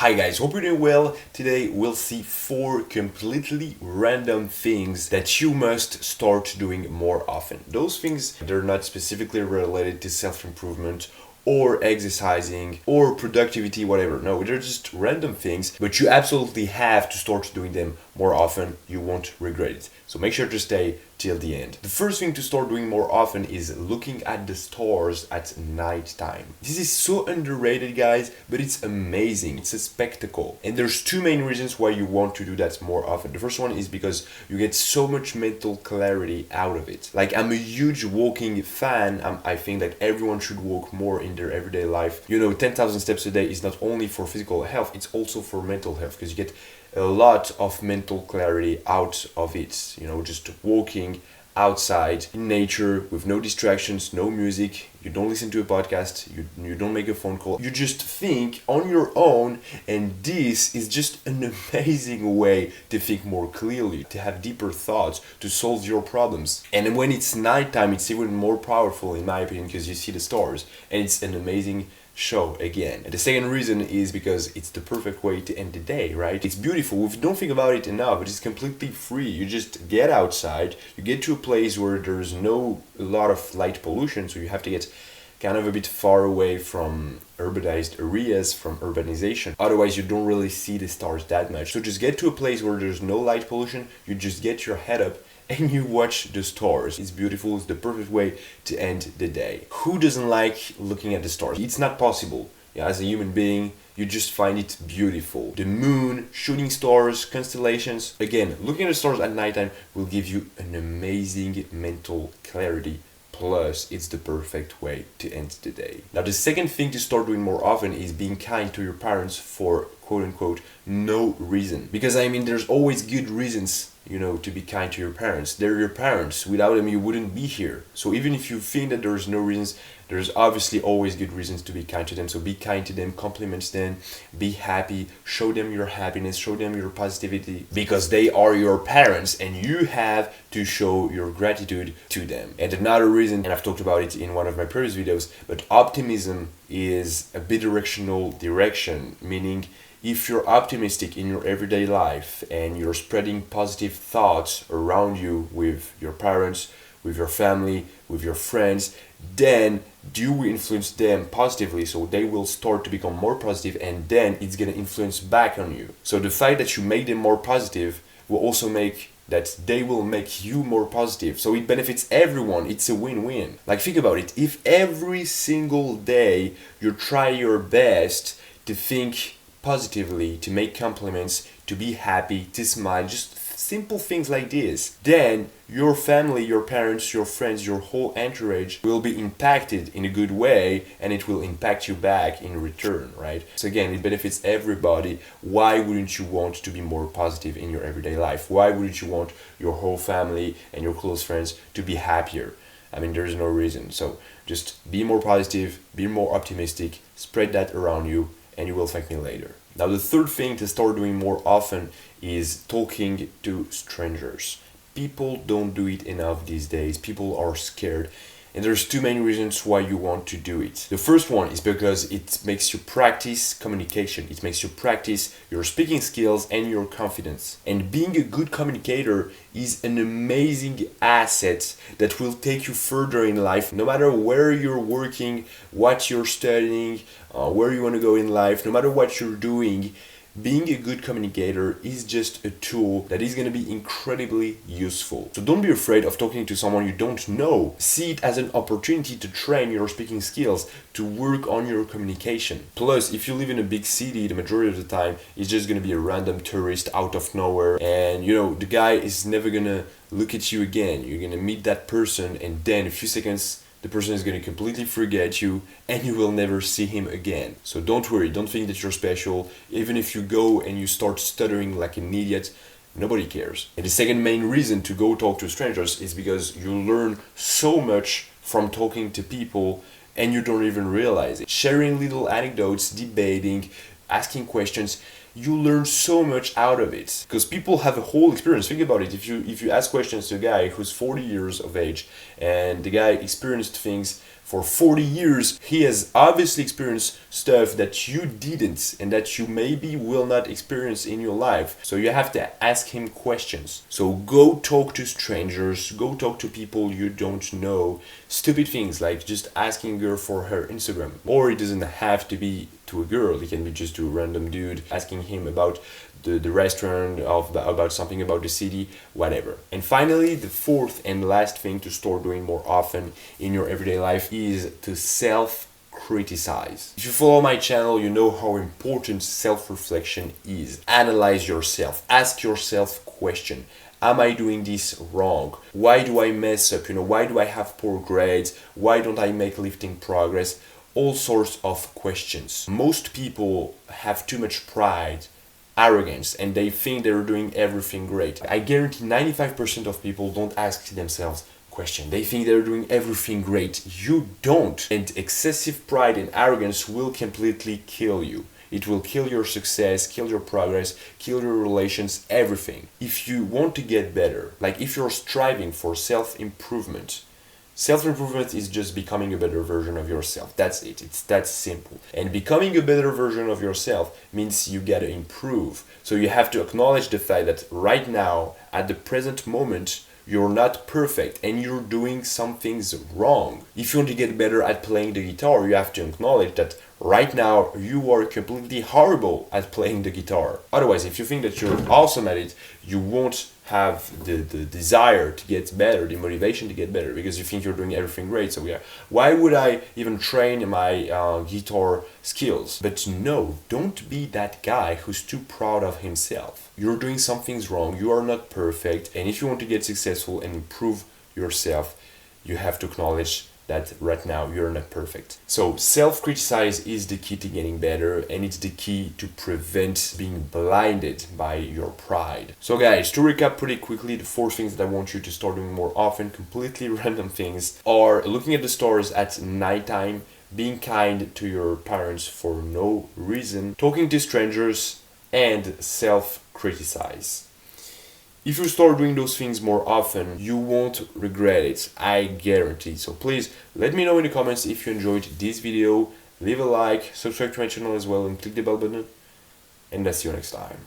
Hi guys, hope you're doing well. Today we'll see 4 completely random things that you must start doing more often. Those things, they're not specifically related to self-improvement or exercising or productivity, whatever. No, they're just random things, but you absolutely have to start doing them more often. You won't regret it. So make sure to stay till the end. The first thing to start doing more often is looking at the stars at night time. This is so underrated, guys, but it's amazing. It's a spectacle. And there's 2 main reasons why you want to do that more often. The first one is because you get so much mental clarity out of it. Like, I'm a huge walking fan. I think that everyone should walk more in their everyday life. 10,000 steps a day is not only for physical health, it's also for mental health, because you get a lot of mental clarity out of it. Just walking outside in nature with no distractions, no music. You don't listen to a podcast, you don't make a phone call. You just think on your own, and this is just an amazing way to think more clearly, to have deeper thoughts, to solve your problems. And when it's nighttime, it's even more powerful in my opinion, because you see the stars, and it's an amazing show again. And the second reason is because it's the perfect way to end the day, right? It's beautiful. We don't think about it enough, but it's completely free. You just get outside, you get to a place where there's no a lot of light pollution, so you have to get kind of a bit far away from urbanized areas, from urbanization. Otherwise, you don't really see the stars that much. So just get to a place where there's no light pollution, you just get your head up and you watch the stars. It's beautiful. It's the perfect way to end the day. Who doesn't like looking at the stars? It's not possible. As a human being, you just find it beautiful. The moon, shooting stars, constellations. Again, looking at the stars at nighttime will give you an amazing mental clarity. Plus, it's the perfect way to end the day. Now, the second thing to start doing more often is being kind to your parents for quote unquote no reason. Because there's always good reasons to be kind to your parents. They're your parents. Without them, you wouldn't be here. So even if you think that there's no reasons, there's obviously always good reasons to be kind to them. So be kind to them, compliment them, be happy, show them your happiness, show them your positivity, because they are your parents and you have to show your gratitude to them. And another reason, and I've talked about it in one of my previous videos, but optimism is a bidirectional direction, meaning if you're optimistic in your everyday life and you're spreading positive thoughts around you with your parents, with your family, with your friends, then you influence them positively, so they will start to become more positive, and then it's going to influence back on you. So the fact that you make them more positive will also make that they will make you more positive. So it benefits everyone. It's a win-win. Like, think about it. If every single day you try your best to think positively, to make compliments, to be happy, to smile, just simple things like this, then your family, your parents, your friends, your whole entourage will be impacted in a good way, and it will impact you back in return, right? So again, it benefits everybody. Why wouldn't you want to be more positive in your everyday life? Why wouldn't you want your whole family and your close friends to be happier? There's no reason. So just be more positive, be more optimistic, spread that around you, and you will thank me later. Now, the third thing to start doing more often is talking to strangers. People don't do it enough these days. People are scared. And there's 2 main reasons why you want to do it. The first one is because it makes you practice communication. It makes you practice your speaking skills and your confidence. And being a good communicator is an amazing asset that will take you further in life, no matter where you're working, what you're studying, where you want to go in life, no matter what you're doing. Being a good communicator is just a tool that is going to be incredibly useful. So don't be afraid of talking to someone you don't know. See it as an opportunity to train your speaking skills, to work on your communication. Plus, if you live in a big city, the majority of the time, it's just going to be a random tourist out of nowhere. And the guy is never going to look at you again. You're going to meet that person, and then a few seconds, the person is going to completely forget you and you will never see him again. So don't worry, don't think that you're special. Even if you go and you start stuttering like an idiot, nobody cares. And the second main reason to go talk to strangers is because you learn so much from talking to people and you don't even realize it. Sharing little anecdotes, debating, asking questions, you learn so much out of it because people have a whole experience. Think about it. If you ask questions to a guy who's 40 years of age and the guy experienced things for 40 years, he has obviously experienced stuff that you didn't and that you maybe will not experience in your life. So you have to ask him questions. So go talk to strangers, go talk to people you don't know. Stupid things like just asking a girl for her Instagram. Or it doesn't have to be to a girl, it can be just to a random dude, asking him about the restaurant, about something about the city, whatever. And finally, the fourth and last thing to start doing more often in your everyday life is to self-criticize. If you follow my channel, you know how important self-reflection is. Analyze yourself, ask yourself questions. Am I doing this wrong? Why do I mess up? Why do I have poor grades? Why don't I make lifting progress? All sorts of questions. Most people have too much pride, arrogance, and they think they're doing everything great. I guarantee 95% of people don't ask themselves questions. They think they're doing everything great. You don't. And excessive pride and arrogance will completely kill you. It will kill your success, kill your progress, kill your relations, everything. If you want to get better, like if you're striving for self-improvement is just becoming a better version of yourself. That's it. It's that simple. And becoming a better version of yourself means you gotta improve. So you have to acknowledge the fact that right now, at the present moment, you're not perfect and you're doing some things wrong. If you want to get better at playing the guitar, you have to acknowledge that right now you are completely horrible at playing the guitar. Otherwise, if you think that you're awesome at it, you won't have the desire to get better, the motivation to get better, because you think you're doing everything great. So yeah, why would I even train my guitar skills? But no, don't be that guy who's too proud of himself. You're doing some things wrong, you are not perfect, and if you want to get successful and improve yourself, you have to acknowledge that right now you're not perfect. So self-criticize is the key to getting better, and it's the key to prevent being blinded by your pride. So guys, to recap pretty quickly, the 4 things that I want you to start doing more often, completely random things, are looking at the stars at nighttime, being kind to your parents for no reason, talking to strangers, and self-criticize. If you start doing those things more often, you won't regret it, I guarantee. So please let me know in the comments if you enjoyed this video, leave a like, subscribe to my channel as well, and click the bell button, and I'll see you next time.